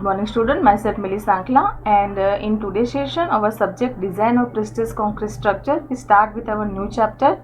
Good morning student, myself Millie Sankla, and in today's session our subject design of precipitous concrete structure. We start with our new chapter,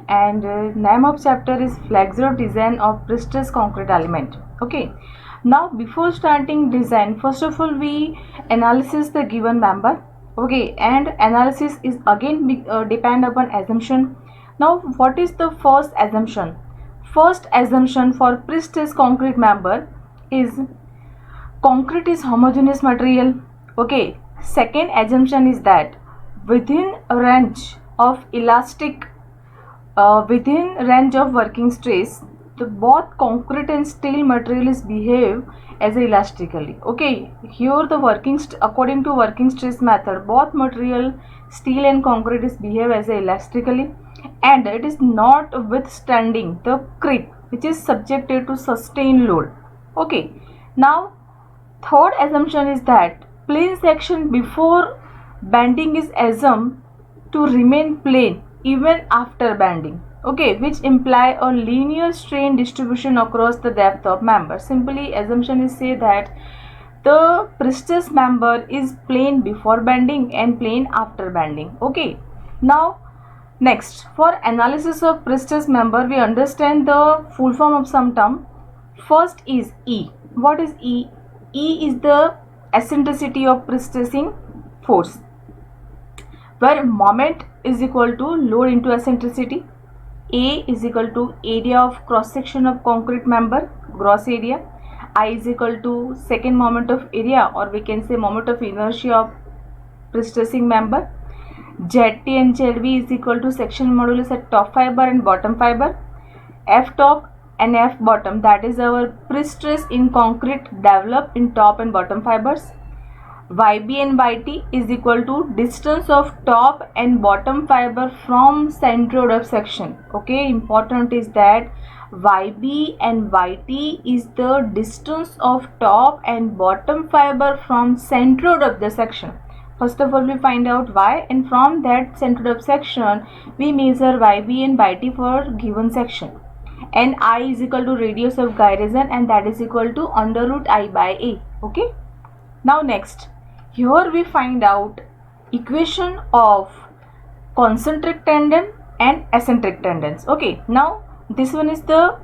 and name of chapter is flexure design of precipitous concrete element. Okay, now before starting design, first of all we analysis the given member. Okay, and analysis is again depend upon assumption. Now what is the first assumption? First assumption for precipitous concrete member is concrete is homogeneous material. Okay, second assumption is that within a range of elastic within range of working stress, the both concrete and steel materials behave as elastically. Okay, here the according to working stress method, both material steel and concrete is behave as elastically, and it is not withstanding the creep which is subjected to sustained load. Okay, now third assumption is that plane section before bending is assumed to remain plane even after bending. Okay, which imply a linear strain distribution across the depth of member. Simply assumption is say that the precipitous member is plane before bending and plane after bending. Okay, now next, for analysis of precipitous member we understand the full form of some term. First is E. What is E? E is the eccentricity of precipitating force, where moment is equal to load into eccentricity. A is equal to area of cross section of concrete member, gross area. I is equal to second moment of area, or we can say moment of inertia of precipitating member. ZT and ZV is equal to section modulus at top fiber and bottom fiber. F top and F bottom, that is our pre-stress in concrete developed in top and bottom fibers. YB and YT is equal to distance of top and bottom fiber from centroid of section. Okay, important is that YB and YT is the distance of top and bottom fiber from centroid of the section. First of all we find out Y, and from that centroid of section we measure YB and YT for given section. And I is equal to radius of gyration, and that is equal to under root I by A. Okay, now next, here we find out equation of concentric tendon and eccentric tendons. Okay, now this one is the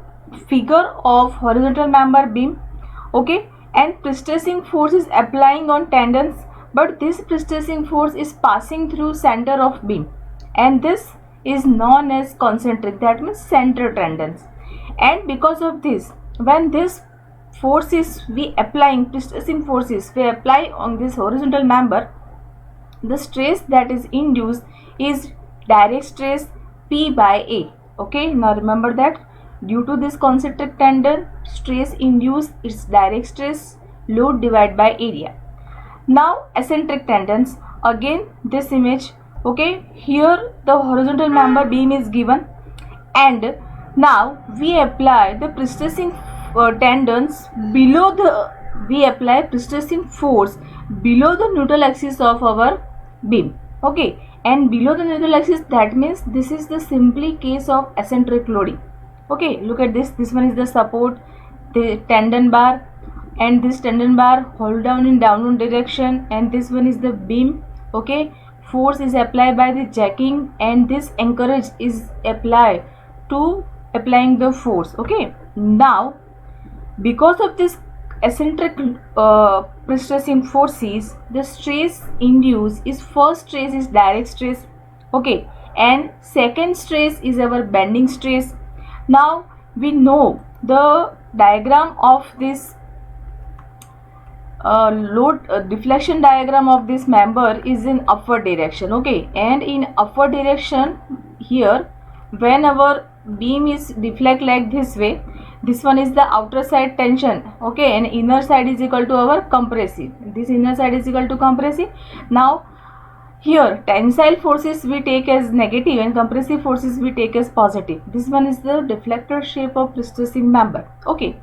figure of horizontal member beam. Okay, and precipitating force is applying on tendons, but this precipitating force is passing through center of beam, and this is known as concentric, that means center tendons. And because of this, when this forces we applying, precipitating forces we apply on this horizontal member, the stress that is induced is direct stress P by A. Okay, now remember that due to this concentric tendon, stress induced is direct stress load divided by area. Now eccentric tendons, again this image. Okay, here the horizontal member beam is given, and now we apply the precipitating tendons below the, we apply precipitating force below the neutral axis of our beam. Okay, and below the neutral axis, that means this is the simply case of eccentric loading. Okay, look at this. This one is the support, the tendon bar, and this tendon bar hold down in downward direction, and this one is the beam. Okay, force is applied by the jacking, and this anchorage is applied to applying the force. Okay, now because of this eccentric precipitating forces, the stress induced is, first stress is direct stress. Okay, and second stress is our bending stress. Now we know the diagram of this load deflection diagram of this member is in upward direction. Okay, and in upward direction, here when our beam is deflect like this way, this one is the outer side tension. Okay, and inner side is equal to our compressive, this inner side is equal to compressive. Now here tensile forces we take as negative and compressive forces we take as positive. This one is the deflected shape of precipitating member. Okay,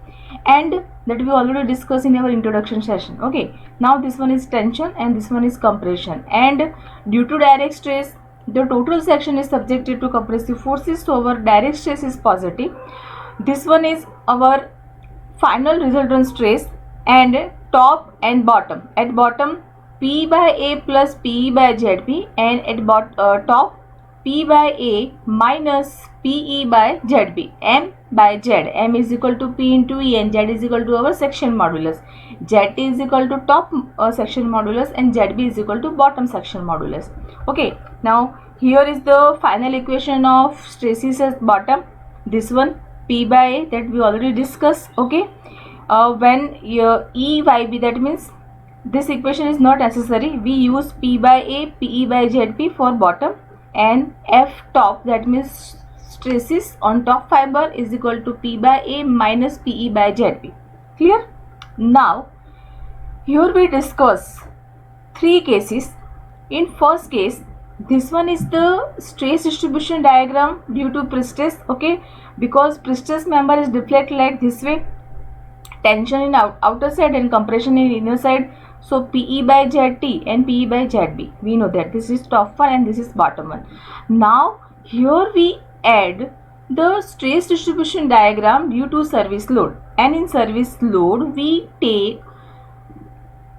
and that we already discussed in our introduction session. Okay, now this one is tension and this one is compression, and due to direct stress the total section is subjected to compressive forces, so our direct stress is positive. This one is our final resultant stress, and top and bottom. At bottom P by A plus PE by ZP, and at top P by A minus PE by ZB. M by Z. M is equal to P into E and Z is equal to our section modulus. Z is equal to top section modulus and ZB is equal to bottom section modulus. Okay, now here is the final equation of stresses at bottom. This one P by A that we already discussed. Okay, when EYB, that means this equation is not necessary. We use P by A, PE by ZP for bottom, and F top, that means stresses on top fiber, is equal to P by A minus PE by ZP. Clear? Now here we discuss three cases. In first case, this one is the stress distribution diagram due to pre-stress. Okay, because pre-stress member is deflect like this way, tension in outer side and compression in inner side. So PE by ZT and PE by ZB, we know that this is top one and this is bottom one. Now here we add the stress distribution diagram due to service load, and in service load we take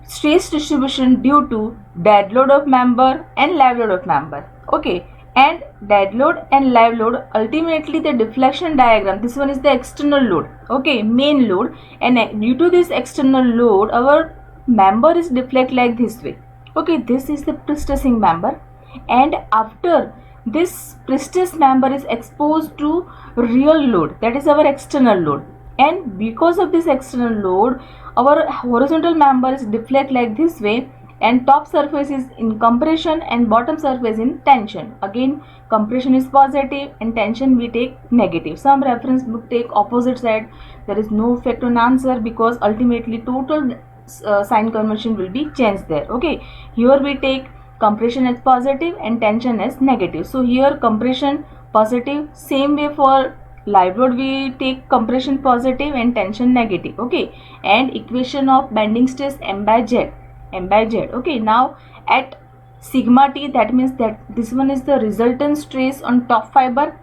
stress distribution due to dead load of member and live load of member. Okay, and dead load and live load, ultimately the deflection diagram, this one is the external load. Okay, main load, and due to this external load our member is deflect like this way. Okay, this is the pre-stressing member, and after this pre-stress member is exposed to real load, that is our external load, and because of this external load our horizontal member is deflect like this way, and top surface is in compression and bottom surface in tension. Again compression is positive and tension we take negative. Some reference book take opposite side. There is no effect on answer because ultimately total sign convention will be changed there. Okay, here we take compression as positive and tension as negative. So here compression positive, same way for live load we take compression positive and tension negative. Okay, and equation of bending stress M by Z. Okay, now at sigma T, that means that this one is the resultant stress on top fiber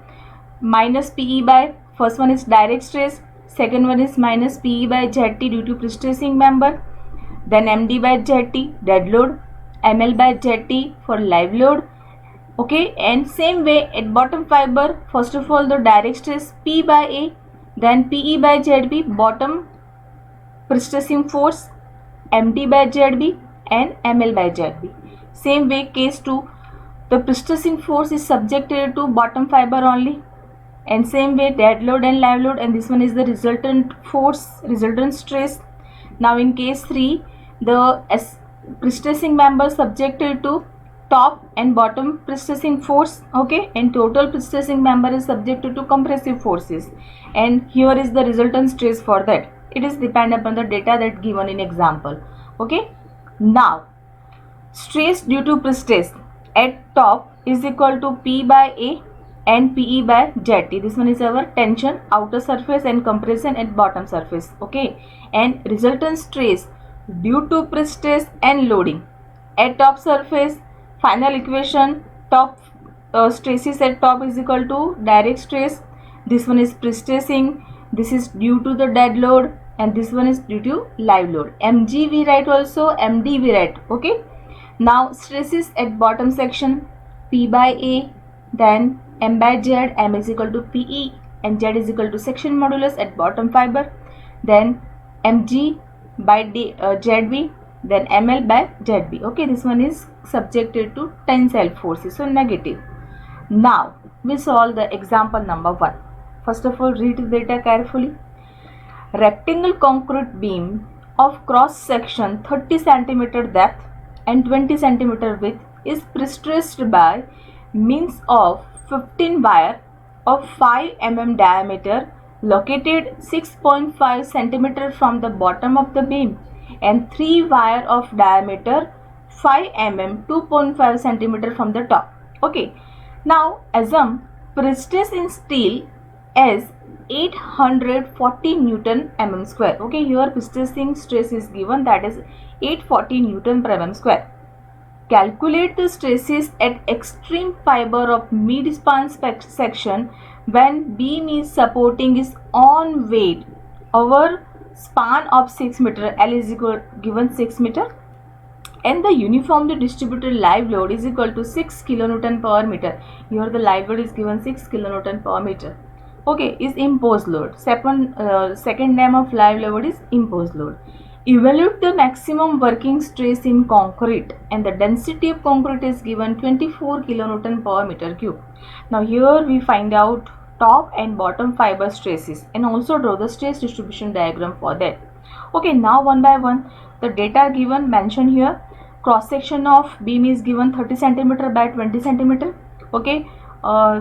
minus PE by, first one is direct stress, second one is minus PE by ZT due to pre-stressing member, then MD by ZT dead load, ML by ZT for live load. Okay, and same way at bottom fiber, first of all the direct stress P by A, then PE by ZB bottom pre-stressing force, MD by ZB and ML by ZB. Same way case 2, the pre-stressing force is subjected to bottom fiber only, and same way dead load and live load, and this one is the resultant force, resultant stress. Now in case 3, the pre-stressing member subjected to top and bottom pre-stressing force. Okay, and total pre-stressing member is subjected to compressive forces, and here is the resultant stress for that. It is dependent upon the data that given in example. Okay, now stress due to pre-stress at top is equal to P by A and PE by ZT. This one is our tension, outer surface, and compression at bottom surface. Okay, and resultant stress due to pre-stress and loading at top surface, final equation, top stresses at top is equal to direct stress, this one is pre-stressing, this is due to the dead load, and this one is due to live load. Mg we write also, Md we write. Okay, now stresses at bottom section P by A, then M by Z, M is equal to PE and Z is equal to section modulus at bottom fiber, then Mg by ZB, then ML by ZB. Okay, this one is subjected to tensile forces, so negative. Now we solve the example number 1. First of all, read the data carefully. Rectangle concrete beam of cross section 30 cm depth and 20 cm width is pre-stressed by means of 15 wire of 5 mm diameter located 6.5 cm from the bottom of the beam and 3 wire of diameter 5 mm 2.5 cm from the top. Okay, now assume pre-stress in steel as 840 Newton mm square. Okay, here pre-stressing stress is given, that is 840 Newton per mm square. Calculate the stresses at extreme fiber of mid-span section when beam is supporting its own weight over span of 6 meter, L is equal given 6 meter, and the uniformly distributed live load is equal to 6 kilonewton per meter. Here the live load is given 6 kilonewton per meter. Okay, is imposed load. Second name of live load is imposed load. Evaluate the maximum working stress in concrete, and the density of concrete is given 24 kilonewton per meter cube. Now here we find out top and bottom fiber stresses and also draw the stress distribution diagram for that. Okay, now one by one the data given mentioned here. Cross section of beam is given 30 centimeter by 20 centimeter. Okay,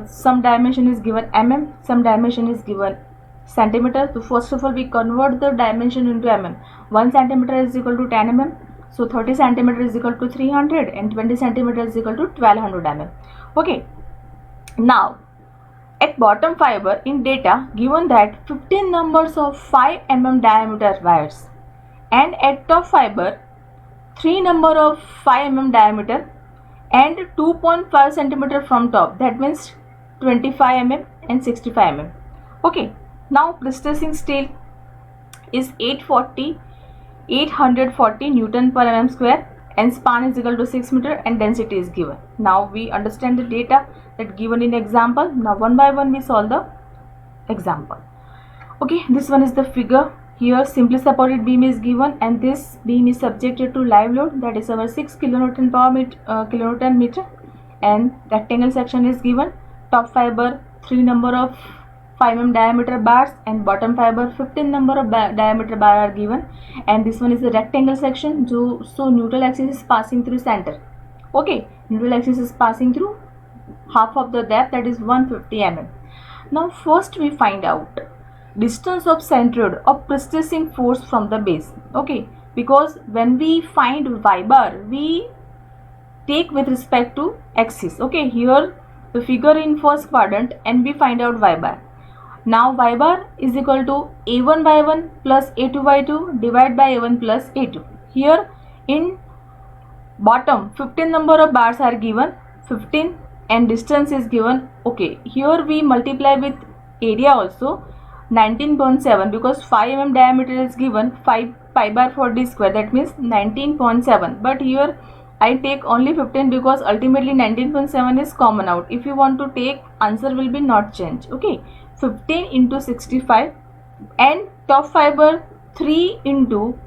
some dimension is given mm, some dimension is given centimeter. So first of all we convert the dimension into mm. 1 centimeter is equal to 10 mm, so 30 centimeter is equal to 300 and 20 centimeter is equal to 1200 mm. Okay, now at bottom fiber in data given that 15 numbers of 5 mm diameter wires, and at top fiber 3 number of 5 mm diameter and 2.5 centimeter from top, that means 25 mm and 65 mm. Okay, now pre-stressing steel is 840 Newton per mm square, and span is equal to 6 meter and density is given. Now we understand the data that given in example. Now one by one we solve the example. Okay, this one is the figure. Here simply supported beam is given, and this beam is subjected to live load, that is our 6 kilonewton per kilonewton meter, and rectangle section is given. Top fiber 3 number of 5 mm diameter bars and bottom fiber 15 number of diameter bar are given, and this one is the rectangle section. So neutral axis is passing through center. Okay, neutral axis is passing through half of the depth, that is 150 mm. Now first we find out distance of centroid of pre-stressing force from the base. Okay, because when we find y bar we take with respect to axis. Okay, here the figure in first quadrant and we find out y bar. Now y bar is equal to a1 by 1 plus a2 by 2 divided by a1 plus a2. Here in bottom 15 number of bars are given, 15, and distance is given. Okay, here we multiply with area also 19.7, because 5 mm diameter is given, 5 pi bar for d square, that means 19.7, but here I take only 15 because ultimately 19.7 is common out. If you want to take, answer will be not change. Okay, 15 into 65, and top fiber 3 into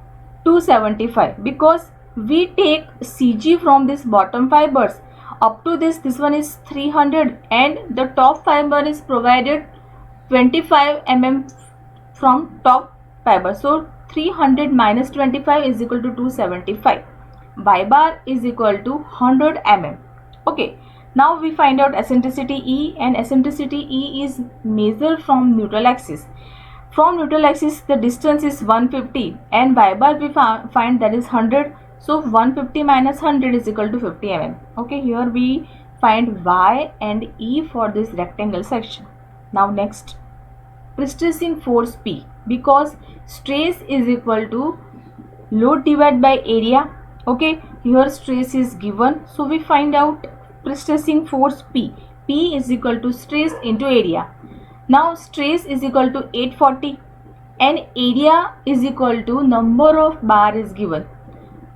275, because we take CG from this bottom fibers up to this one is 300, and the top fiber is provided 25 mm from top fiber, so 300 minus 25 is equal to 275. Y bar is equal to 100 mm. Okay, now we find out eccentricity E, and eccentricity E is measured from neutral axis. From neutral axis the distance is 150 and y bar we find that is 100, so 150 minus 100 is equal to 50 mm. Okay, here we find y and E for this rectangle section. Now next, pre-stressing force P, because stress is equal to load divided by area. Okay, here stress is given, so we find out pre-stressing force P. P is equal to stress into area. Now stress is equal to 840 and area is equal to number of bar is given,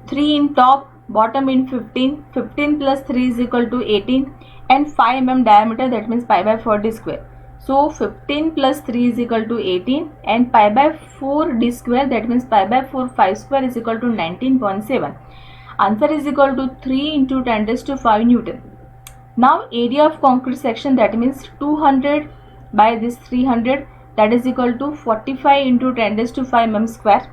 3 in top, bottom in 15, 15 plus 3 is equal to 18, and 5 mm diameter, that means pi by 4 d square. So 15 plus 3 is equal to 18, and pi by 4 d square, that means pi by 4 5 square is equal to 19.7. Answer is equal to 3 into 10 raised to 5 Newton. Now area of concrete section, that means 200 by this 300, that is equal to 45 into 10 raised to 5 mm square.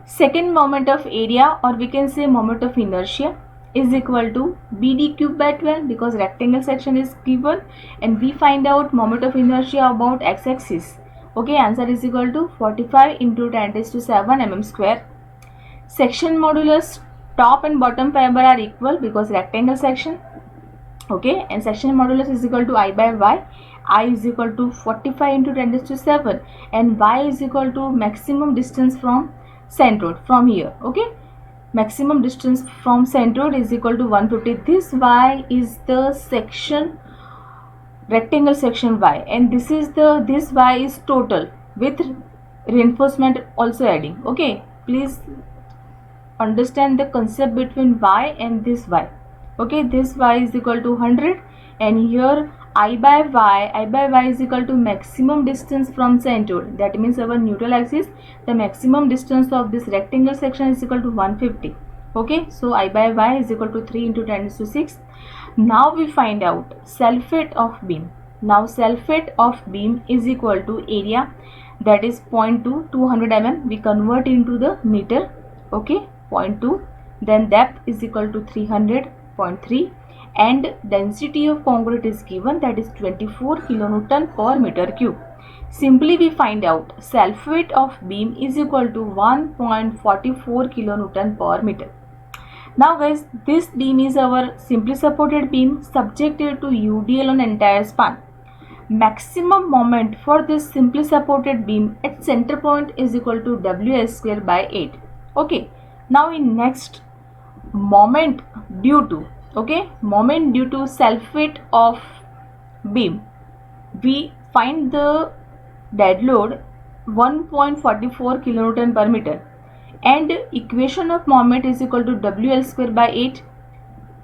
Second moment of area, or we can say moment of inertia, is equal to BD cube by 12, because rectangle section is given, and we find out moment of inertia about x-axis. Okay, answer is equal to 45 into 10 raised to 7 mm square. Section modulus, top and bottom fiber are equal because rectangle section. Okay, and section modulus is equal to I by y. I is equal to 45 into 10 raised to 7, and y is equal to maximum distance from centroid from here. Okay, maximum distance from centroid is equal to 150. This y is the section, rectangle section y, and this y is total with reinforcement also adding. Okay, please understand the concept between y and this y. Okay, this y is equal to 100, and here I by y is equal to maximum distance from center. That means our neutral axis, the maximum distance of this rectangle section is equal to 150. Okay, so I by y is equal to 3 into 10 to 6. Now we find out self weight of beam. Now self weight of beam is equal to area, that is 0.2, 200 mm. We convert into the meter. Okay, 0.2. Then depth is equal to 300.3, and density of concrete is given, that is 24 kilonewton per meter cube. Simply we find out self weight of beam is equal to 1.44 kilonewton per meter. Now guys, this beam is our simply supported beam subjected to UDL on entire span. Maximum moment for this simply supported beam at center point is equal to WS square by 8. Okay, now in next, moment due to self weight of beam, we find the dead load 1.44 kilonewton per meter, and equation of moment is equal to WL square by 8.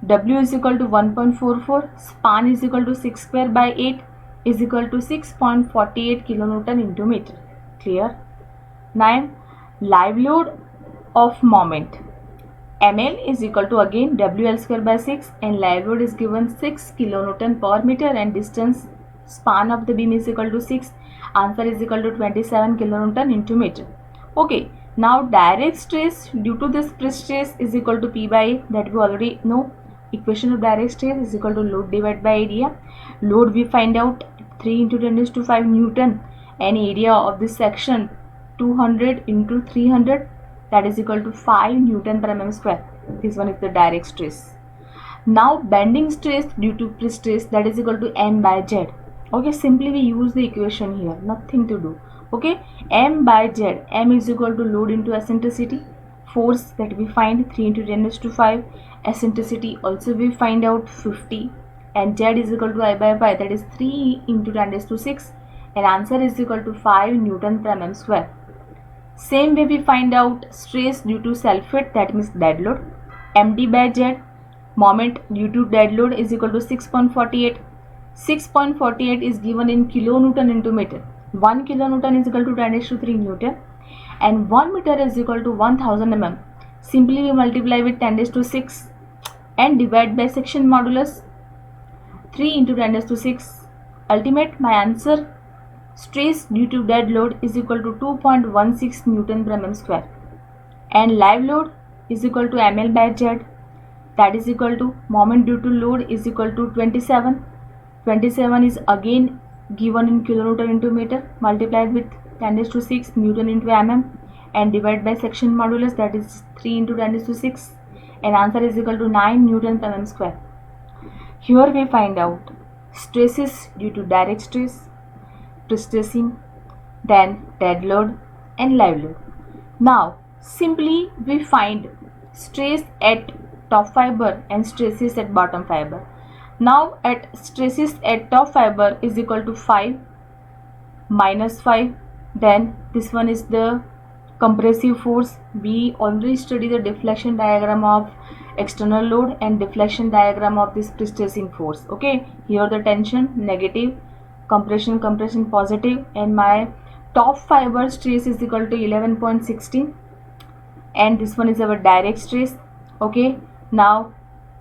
W is equal to 1.44, span is equal to 6 square by 8 is equal to 6.48 kilonewton into meter. Clear? 9. Live load of moment, ML is equal to again WL square by 6, and live load is given 6 kilonewton per meter, and distance span of the beam is equal to 6. Answer is equal to 27 kilonewton into meter. Okay, now direct stress due to this pre-stress is equal to P by A, that we already know. Equation of direct stress is equal to load divided by area. Load we find out 3 into 10 raised to 5 Newton, and area of this section 200 into 300, that is equal to 5 Newton per mm square. This one is the direct stress. Now bending stress due to pre-stress, that is equal to M by Z. Okay, simply we use the equation here, nothing to do. Okay, M by Z, M is equal to load into eccentricity, force that we find 3 into 10 raised to 5, eccentricity also we find out 50, and Z is equal to I by 5, that is 3 into 10 raised to 6, and answer is equal to 5 Newton per mm square. Same way we find out stress due to self weight, that means dead load, MD by Z. Moment due to dead load is equal to 6.48. 6.48 is given in kilonewton into meter. 1 kilonewton is equal to 10 raised to 3 Newton, and 1 meter is equal to 1000 mm. Simply we multiply with 10 raised to 6 and divide by section modulus 3 into 10 raised to 6. Ultimate, my answer, stress due to dead load is equal to 2.16 Newton per mm square, and live load is equal to ML by Z, that is equal to moment due to load is equal to 27. 27 is again given in kilonewton into meter, multiplied with 10 raised to 6 Newton into mm, and divide by section modulus, that is 3 into 10 raised to 6, and answer is equal to 9 Newton per mm square. Here we find out stresses due to direct stress, pre-stressing, then dead load and live load. Now simply we find stress at top fiber and stresses at bottom fiber. Now at stresses at top fiber is equal to 5 minus 5, then this one is the compressive force. We already studied the deflection diagram of external load and deflection diagram of this pre-stressing force. Okay, here the tension negative, compression positive, and my top fiber stress is equal to 11.16, and this one is our direct stress. Okay, now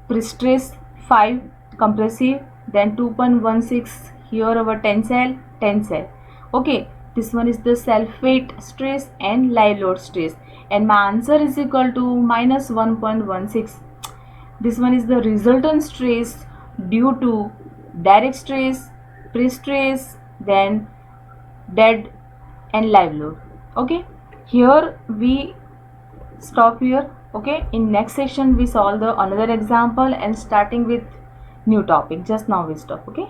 pre-stress 5, compressive, then 2.16, here our tensile. Okay, this one is the self weight stress and live load stress, and my answer is equal to minus 1.16. This one is the resultant stress due to direct stress, pre-stress, then dead and live load. Okay, here we stop here. Okay, in next session we solve the another example and starting with new topic. Just now we stop. Okay.